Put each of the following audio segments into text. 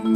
Hey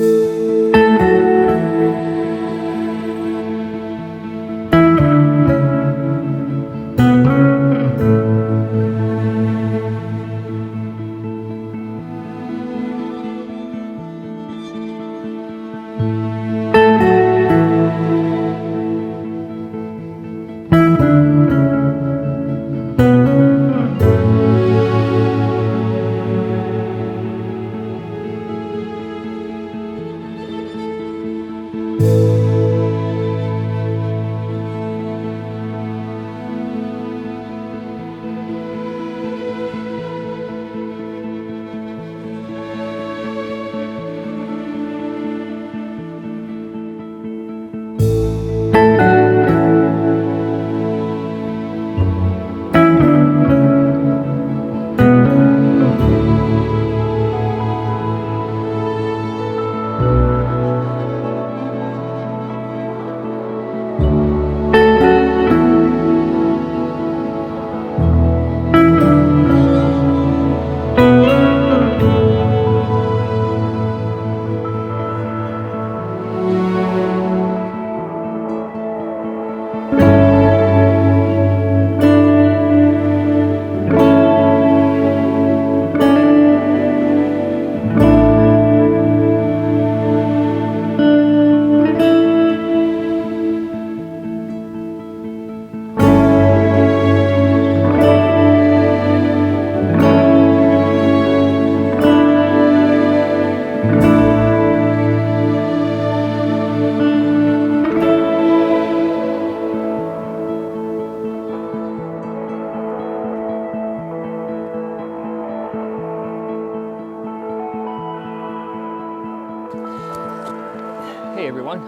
everyone,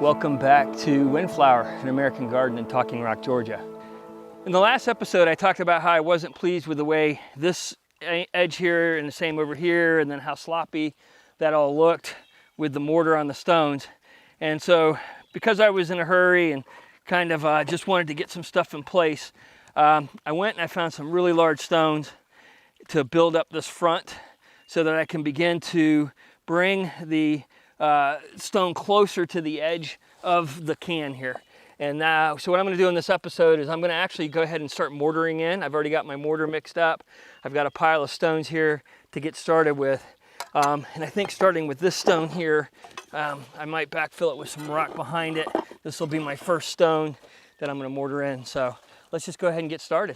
welcome back to Windflower, an American garden in Talking Rock, Georgia. In the last episode, I talked about how I wasn't pleased with the way this edge here and the same over here, and then how sloppy that all looked with the mortar on the stones. And so, because I was in a hurry and kind of just wanted to get some stuff in place, I went and I found some really large stones to build up this front so that I can begin to bring the stone closer to the edge of the can here. And now, so what I'm going to do in this episode is I'm going to actually go ahead and start mortaring in. I've already got my mortar mixed up. I've got a pile of stones here to get started with. And I think starting with this stone here, I might backfill it with some rock behind it. This will be my first stone that I'm going to mortar in. So let's just go ahead and get started.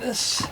this.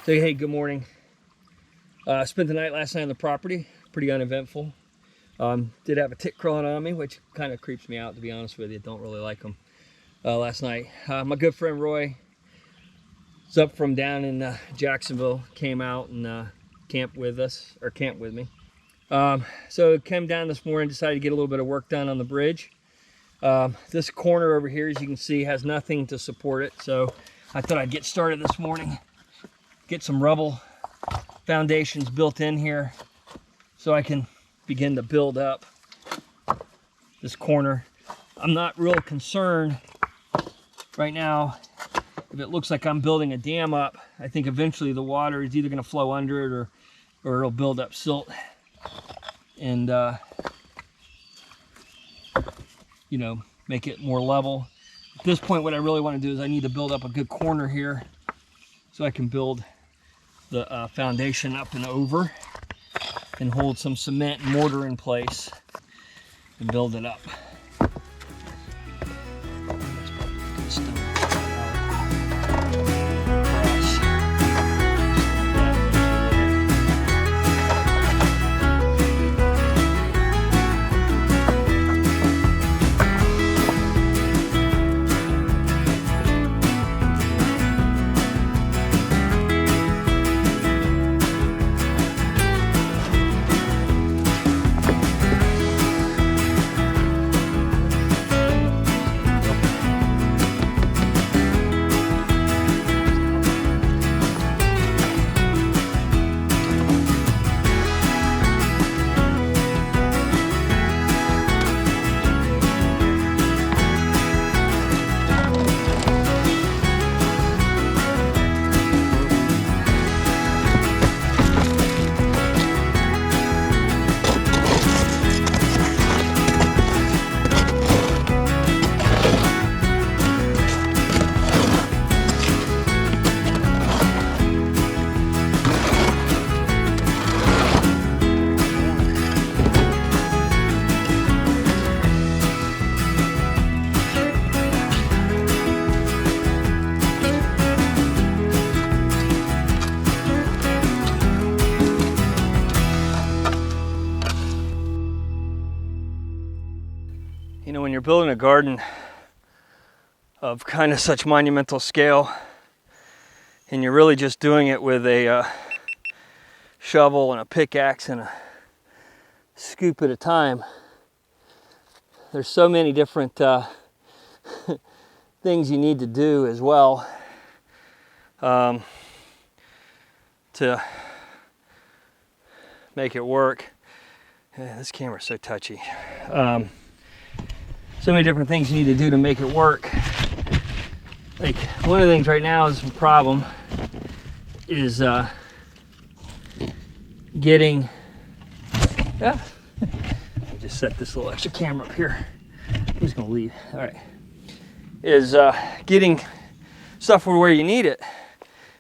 So hey, good morning. Spent the night last night on the property, pretty uneventful. Did have a tick crawling on me, which kind of creeps me out, to be honest with you. Don't really like them. Last night, my good friend Roy is up from down in Jacksonville, came out and camped with us, or camped with me. So came down this morning, decided to get a little bit of work done on the bridge. This corner over here, as you can see, has nothing to support it, so I thought I'd get started this morning, get some rubble foundations built in here so I can begin to build up this corner. I'm not real concerned right now if it looks like I'm building a dam up. I think eventually the water is either going to flow under it or it'll build up silt and you know, make it more level. At this point, what I really want to do is I need to build up a good corner here so I can build the foundation up and over and hold some cement and mortar in place and build it up. You know, when you're building a garden of kind of such monumental scale and you're really just doing it with a shovel and a pickaxe and a scoop at a time, there's so many different things you need to do as well to make it work. Yeah, this camera's so touchy. So many different things you need to do to make it work. Like, one of the things right now is a problem is getting, I just set this little extra camera up here. I'm just gonna leave. All right. Is getting stuff where you need it.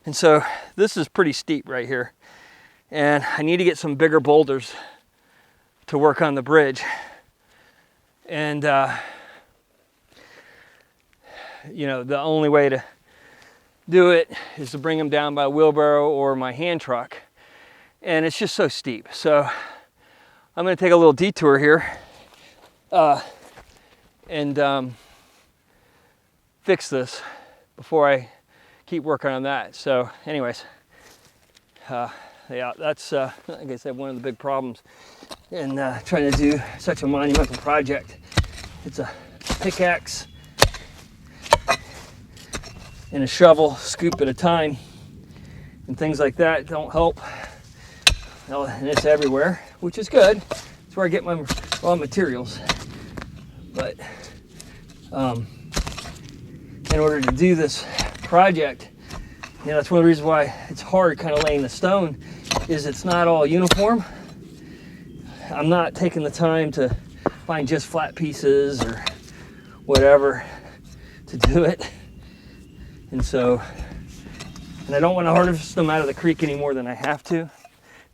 And so this is pretty steep right here. And I need to get some bigger boulders to work on the bridge. And you know, the only way to do it is to bring them down by wheelbarrow or my hand truck. And it's just so steep. So I'm gonna take a little detour here and fix this before I keep working on that. So anyways, yeah, that's, like I said, one of the big problems in trying to do such a monumental project. It's a pickaxe and a shovel, scoop at a time, and things like that don't help. And it's everywhere, which is good. It's where I get my raw materials. But in order to do this project, you know, that's one of the reasons why it's hard kind of laying the stone, is it's not all uniform. I'm not taking the time to find just flat pieces or whatever to do it. And so, and I don't want to harvest them out of the creek any more than I have to,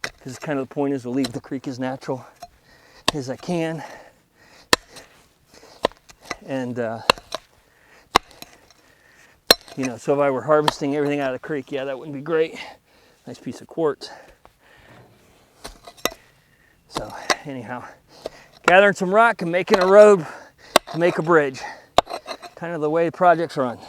because kind of the point is to leave the creek as natural as I can. And you know, so if I were harvesting everything out of the creek, yeah, that wouldn't be great. Nice piece of quartz. So anyhow, gathering some rock and making a road to make a bridge. Kind of the way projects run.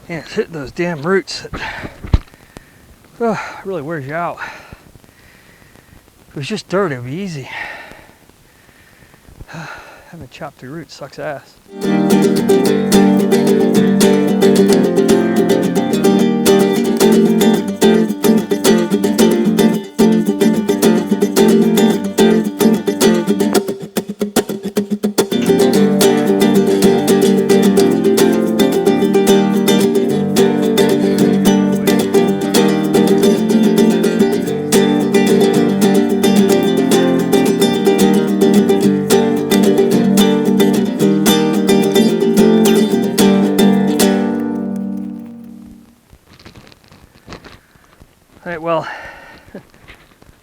Yeah, it's hitting those damn roots. Oh, really wears you out. If it was just dirt, it would be easy. Having chopped through roots sucks ass. All right, well,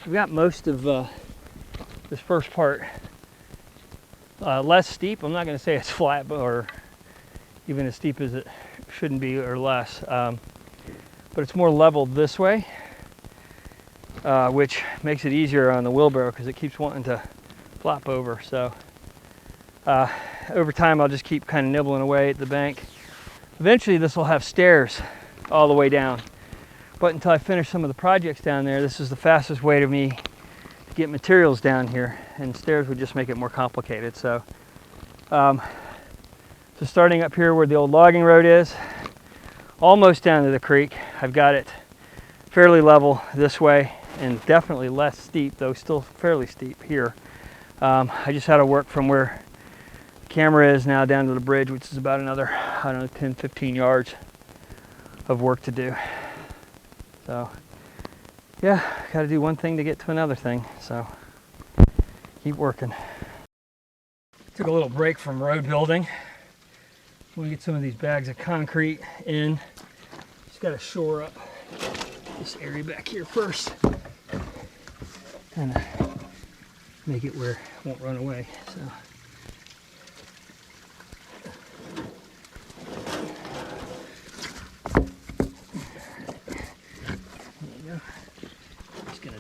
we've got most of this first part less steep. I'm not going to say it's flat, or even as steep as it shouldn't be, or less, but it's more leveled this way, which makes it easier on the wheelbarrow because it keeps wanting to flop over. So over time, I'll just keep kind of nibbling away at the bank. Eventually, this will have stairs all the way down. But until I finish some of the projects down there, this is the fastest way to me to get materials down here, and stairs would just make it more complicated. So, so starting up here where the old logging road is, almost down to the creek, I've got it fairly level this way, and definitely less steep, though still fairly steep here. I just had to work from where the camera is now down to the bridge, which is about another, I don't know, 10, 15 yards of work to do. So, yeah, got to do one thing to get to another thing, so keep working. Took a little break from road building. Want to get some of these bags of concrete in. Just got to shore up this area back here first. Kind of make it where it won't run away. So.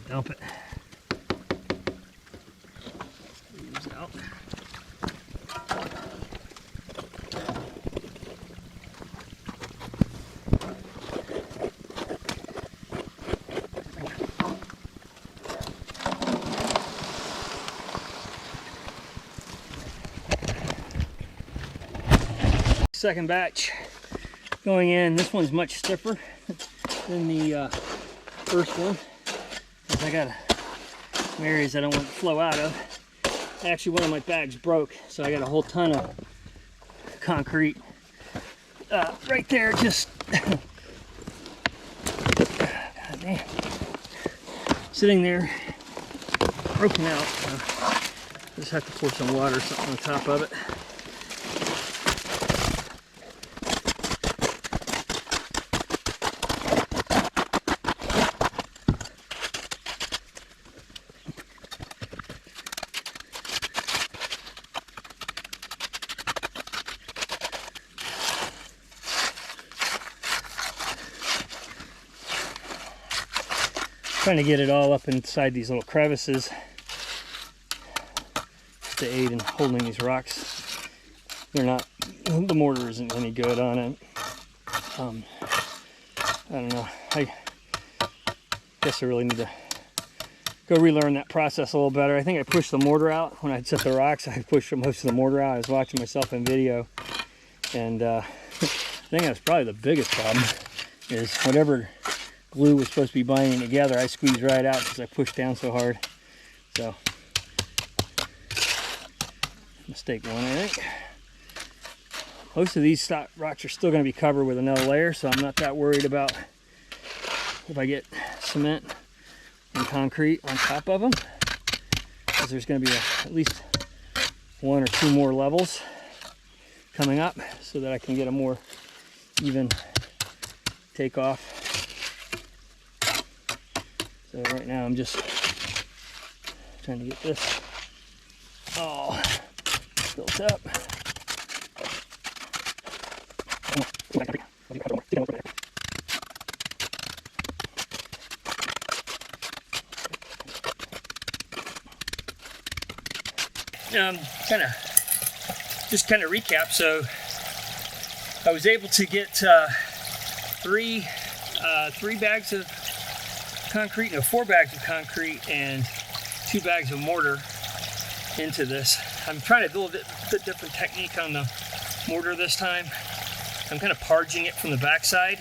Dump it. Leaves out. Second batch going in. This one's much stiffer than the first one. I got some areas I don't want to flow out of. Actually, one of my bags broke, so I got a whole ton of concrete right there, just God damn, sitting there, broken out. So just have to pour some water or something on top of it. Trying to get it all up inside these little crevices to aid in holding these rocks. They're not, the mortar isn't any good on it. I don't know, I guess I really need to go relearn that process a little better. I think I pushed the mortar out when I set the rocks. I pushed most of the mortar out. I was watching myself in video, and I think that's probably the biggest problem, is whatever glue was supposed to be binding together, I squeezed right out because I pushed down so hard. So, mistake one, I think. Most of these stock rocks are still going to be covered with another layer, so I'm not that worried about if I get cement and concrete on top of them. because there's going to be at least 1 or 2 more levels coming up so that I can get a more even takeoff. So right now I'm just trying to get this all built up. Kind of recap. So I was able to get 3 bags of concrete, no, 4 bags of concrete and 2 bags of mortar into this. I'm trying to do a bit different technique on the mortar this time. I'm kind of parging it from the backside,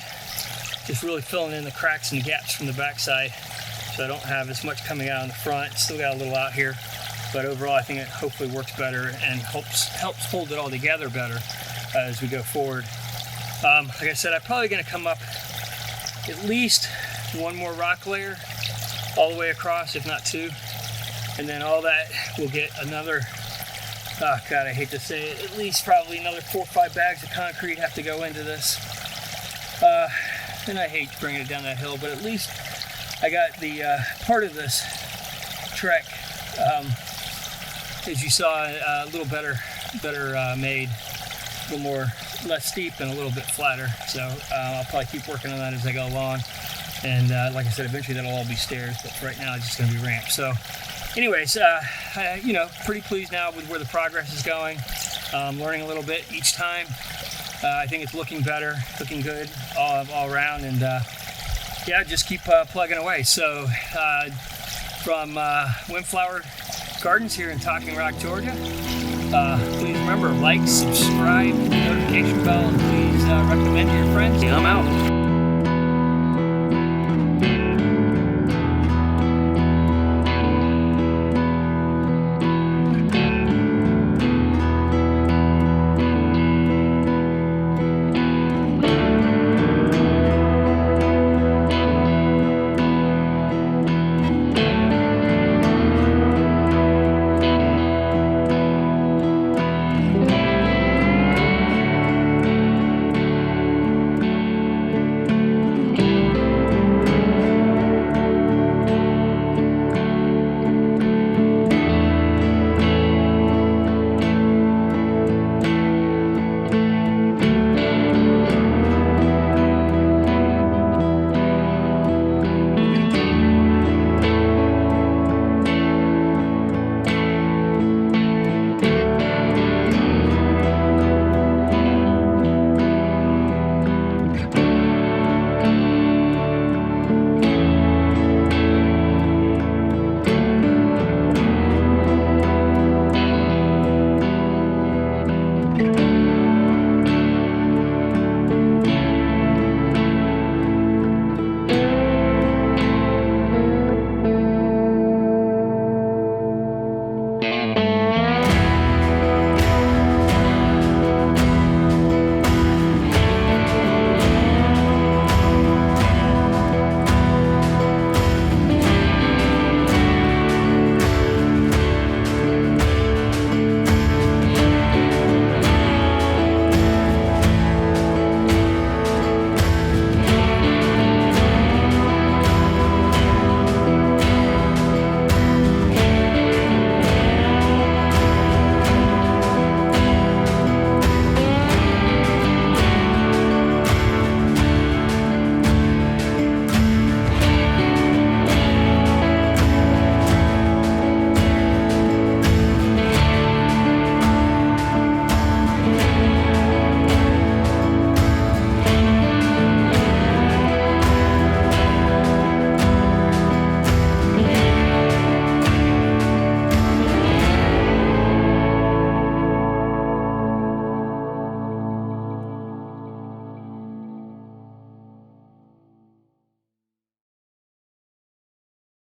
just really filling in the cracks and the gaps from the backside, so I don't have as much coming out on the front. Still got a little out here, but overall I think it hopefully works better and helps hold it all together better as we go forward. Like I said, I'm probably going to come up at least 1 more rock layer all the way across, if not 2, and then all that will get another, oh God, I hate to say it, at least probably another 4 or 5 bags of concrete have to go into this. And I hate bringing it down that hill, but at least I got the part of this trek, as you saw, a little better made, a little more less steep and a little bit flatter. So I'll probably keep working on that as I go along. And like I said, eventually that'll all be stairs, but for right now it's just going to be ramps. So anyways, you know, pretty pleased now with where the progress is going. Learning a little bit each time. I think it's looking better, looking good all around, and yeah, just keep plugging away. So from Windflower Gardens here in Talking Rock, Georgia, please remember, like, subscribe, notification bell, and please recommend to your friends. I'm out.